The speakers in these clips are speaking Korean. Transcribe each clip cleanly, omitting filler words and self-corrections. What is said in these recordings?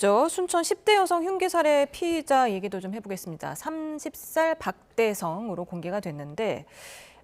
있죠. 순천 10대 여성 흉기 살해 피의자 얘기도 좀 해보겠습니다. 30살 박대성으로 공개가 됐는데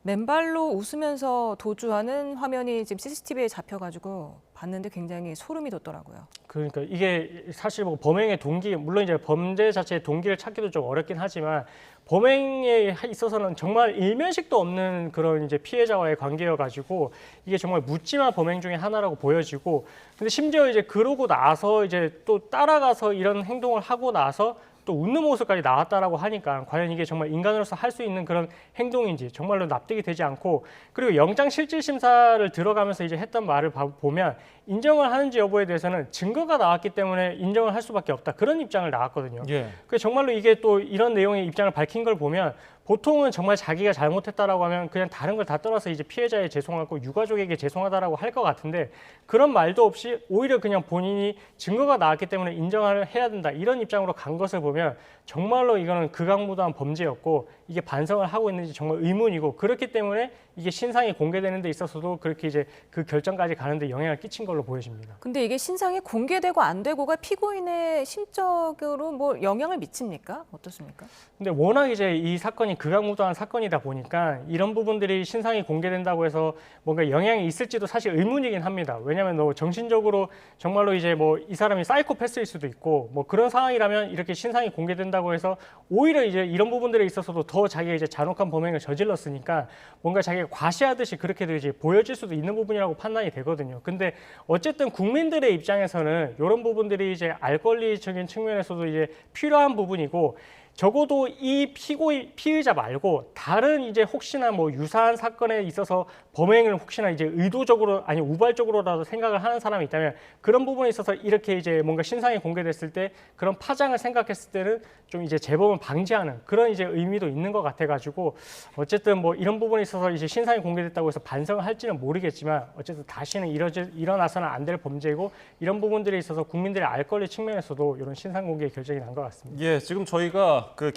맨발로 웃으면서 도주하는 화면이 지금 CCTV에 잡혀가지고 봤는데 굉장히 소름이 돋더라고요. 그러니까 이게 사실 뭐 범행의 동기, 물론 이제 범죄 자체의 동기를 찾기도 좀 어렵긴 하지만 범행에 있어서는 정말 일면식도 없는 그런 이제 피해자와의 관계여가지고 이게 정말 묻지마 범행 중에 하나라고 보여지고, 근데 심지어 이제 그러고 나서 이제 또 따라가서 이런 행동을 하고 나서 또 웃는 모습까지 나왔다라고 하니까 과연 이게 정말 인간으로서 할 수 있는 그런 행동인지 정말로 납득이 되지 않고, 그리고 영장실질심사를 들어가면서 이제 했던 말을 보면 인정을 하는지 여부에 대해서는 증거가 나왔기 때문에 인정을 할 수밖에 없다, 그런 입장을 나왔거든요. 예. 그 정말로 이게 또 이런 내용의 입장을 밝힌 걸 보면 보통은 정말 자기가 잘못했다라고 하면 그냥 다른 걸 다 떠나서 이제 피해자에 죄송하고 유가족에게 죄송하다라고 할 것 같은데, 그런 말도 없이 오히려 그냥 본인이 증거가 나왔기 때문에 인정을 해야 된다, 이런 입장으로 간 것을 보면 정말로 이거는 극악무도한 범죄였고 이게 반성을 하고 있는지 정말 의문이고, 그렇기 때문에 이게 신상이 공개되는 데 있어서도 그렇게 이제 그 결정까지 가는데 영향을 끼친 걸로 보여집니다. 근데 이게 신상이 공개되고 안 되고가 피고인의 심적으로 뭐 영향을 미칩니까? 어떻습니까? 근데 워낙 이제 이 사건이 극악무도한 사건이다 보니까 이런 부분들이 신상이 공개된다고 해서 뭔가 영향이 있을지도 사실 의문이긴 합니다. 왜냐하면 너 정신적으로 정말로 이제 뭐 이 사람이 사이코패스일 수도 있고 뭐 그런 상황이라면 이렇게 신상이 공개된다고 해서 오히려 이제 이런 부분들에 있어서도 더 자기가 이제 잔혹한 범행을 저질렀으니까 뭔가 자기가 과시하듯이 그렇게도 이제 보여질 수도 있는 부분이라고 판단이 되거든요. 근데 어쨌든 국민들의 입장에서는 이런 부분들이 이제 알 권리적인 측면에서도 이제 필요한 부분이고, 적어도 이 피의자 말고 다른 이제 혹시나 뭐 유사한 사건에 있어서 범행을 혹시나 이제 의도적으로 아니 우발적으로라도 생각을 하는 사람이 있다면 그런 부분에 있어서 이렇게 이제 뭔가 신상이 공개됐을 때 그런 파장을 생각했을 때는 좀 이제 재범을 방지하는 그런 이제 의미도 있는 것 같아가지고, 어쨌든 뭐 이런 부분에 있어서 이제 신상이 공개됐다고 해서 반성을 할지는 모르겠지만 어쨌든 다시는 일어나서는 안 될 범죄고, 이런 부분들에 있어서 국민들의 알 권리 측면에서도 이런 신상 공개의 결정이 난 것 같습니다. 예, 지금 저희가 그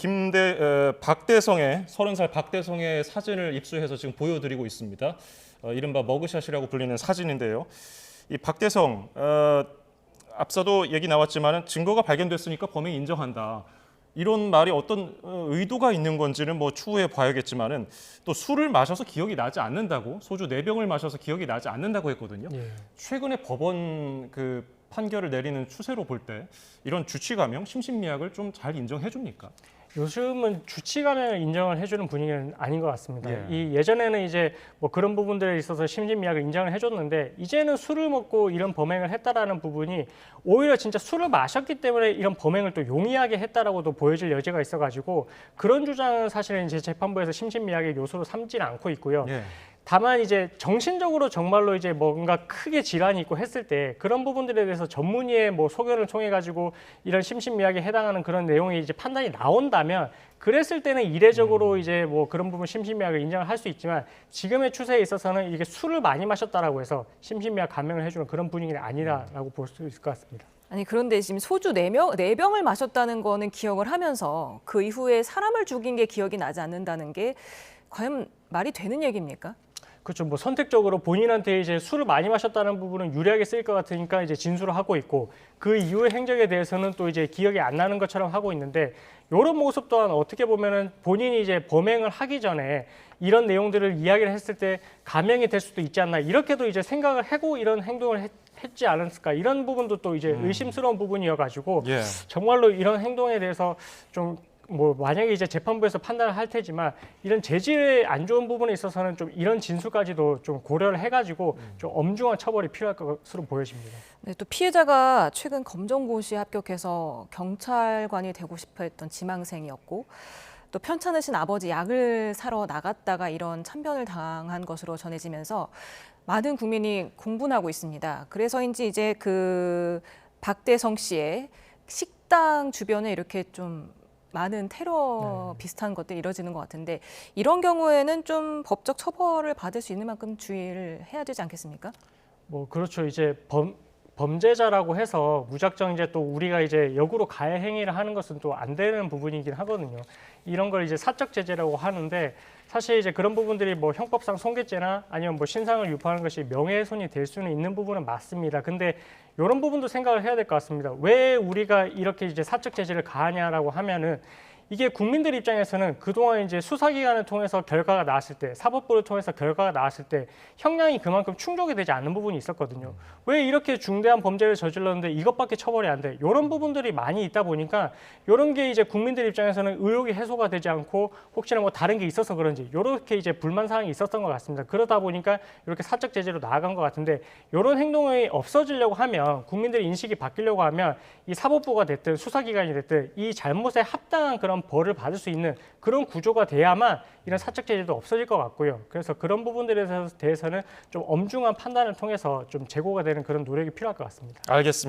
박대성의 30살 박대성의 사진을 입수해서 지금 보여드리고 있습니다. 이른바 머그샷이라고 불리는 사진인데요. 이 박대성 앞서도 얘기 나왔지만은 증거가 발견됐으니까 범행 인정한다, 이런 말이 어떤 의도가 있는 건지는 뭐 추후에 봐야겠지만은 또 술을 마셔서 기억이 나지 않는다고, 소주 4병을 마셔서 기억이 나지 않는다고 했거든요. 예. 최근에 법원 그 판결을 내리는 추세로 볼 때 이런 주치감형, 심신미약을 좀 잘 인정해 줍니까? 요즘은 주치감형을 인정을 해주는 분위기는 아닌 것 같습니다. 예. 예전에는 이제 뭐 그런 부분들에 있어서 심신미약을 인정을 해줬는데, 이제는 술을 먹고 이런 범행을 했다라는 부분이 오히려 진짜 술을 마셨기 때문에 이런 범행을 또 용이하게 했다라고도 보여질 여지가 있어가지고, 그런 주장은 사실은 이제 재판부에서 심신미약의 요소로 삼지는 않고 있고요. 예. 다만 이제 정신적으로 정말로 이제 뭔가 크게 질환이 있고 했을 때 그런 부분들에 대해서 전문의의 뭐 소견을 통해 가지고 이런 심신미약에 해당하는 그런 내용이 이제 판단이 나온다면, 그랬을 때는 이례적으로 이제 뭐 그런 부분 심신미약을 인정을 할 수 있지만, 지금의 추세에 있어서는 이게 술을 많이 마셨다라고 해서 심신미약 감형을 해주는 그런 분위기는 아니라고 볼 수 있을 것 같습니다. 아니 그런데 지금 소주 4병을 마셨다는 거는 기억을 하면서 그 이후에 사람을 죽인 게 기억이 나지 않는다는 게 과연 말이 되는 얘기입니까? 그렇죠. 뭐 선택적으로 본인한테 이제 술을 많이 마셨다는 부분은 유리하게 쓰일 것 같으니까 이제 진술을 하고 있고, 그 이후의 행적에 대해서는 또 이제 기억이 안 나는 것처럼 하고 있는데, 이런 모습 또한 어떻게 보면은 본인이 이제 범행을 하기 전에 이런 내용들을 이야기를 했을 때 감형이 될 수도 있지 않나, 이렇게도 이제 생각을 하고 이런 행동을 했지 않았을까, 이런 부분도 또 이제 의심스러운 부분이어가지고 예. 정말로 이런 행동에 대해서 좀 뭐 만약에 이제 재판부에서 판단을 할 테지만 이런 재질의 안 좋은 부분에 있어서는 좀 이런 진술까지도 좀 고려를 해가지고 좀 엄중한 처벌이 필요할 것으로 보여집니다. 네, 또 피해자가 최근 검정고시에 합격해서 경찰관이 되고 싶어 했던 지망생이었고, 또 편찮으신 아버지 약을 사러 나갔다가 이런 참변을 당한 것으로 전해지면서 많은 국민이 공분하고 있습니다. 그래서인지 이제 그 박대성 씨의 식당 주변에 이렇게 좀 많은 테러 비슷한 것들이 이뤄지는 것 같은데, 이런 경우에는 좀 법적 처벌을 받을 수 있는 만큼 주의를 해야 되지 않겠습니까? 뭐 그렇죠. 이제 범죄자라고 해서 무작정 이제 또 우리가 이제 역으로 가해 행위를 하는 것은 또 안 되는 부분이긴 하거든요. 이런 걸 이제 사적 제재라고 하는데, 사실 이제 그런 부분들이 뭐 형법상 손괴죄나 아니면 뭐 신상을 유포하는 것이 명예훼손이 될 수는 있는 부분은 맞습니다. 근데 이런 부분도 생각을 해야 될 것 같습니다. 왜 우리가 이렇게 이제 사적 제재를 가하냐라고 하면은 이게 국민들 입장에서는 그동안 이제 수사기관을 통해서 결과가 나왔을 때, 사법부를 통해서 결과가 나왔을 때 형량이 그만큼 충족이 되지 않는 부분이 있었거든요. 왜 이렇게 중대한 범죄를 저질렀는데 이것밖에 처벌이 안 돼? 이런 부분들이 많이 있다 보니까 이런 게 이제 국민들 입장에서는 의혹이 해소가 되지 않고 혹시나 뭐 다른 게 있어서 그런지 이렇게 이제 불만 사항이 있었던 것 같습니다. 그러다 보니까 이렇게 사적 제재로 나아간 것 같은데 이런 행동이 없어지려고 하면 국민들의 인식이 바뀌려고 하면 이 사법부가 됐든 수사기관이 됐든 이 잘못에 합당한 그런 벌을 받을 수 있는 그런 구조가 돼야만 이런 사적 제재도 없어질 것 같고요. 그래서 그런 부분들에 대해서는 좀 엄중한 판단을 통해서 좀 제고가 되는 그런 노력이 필요할 것 같습니다. 알겠습니다.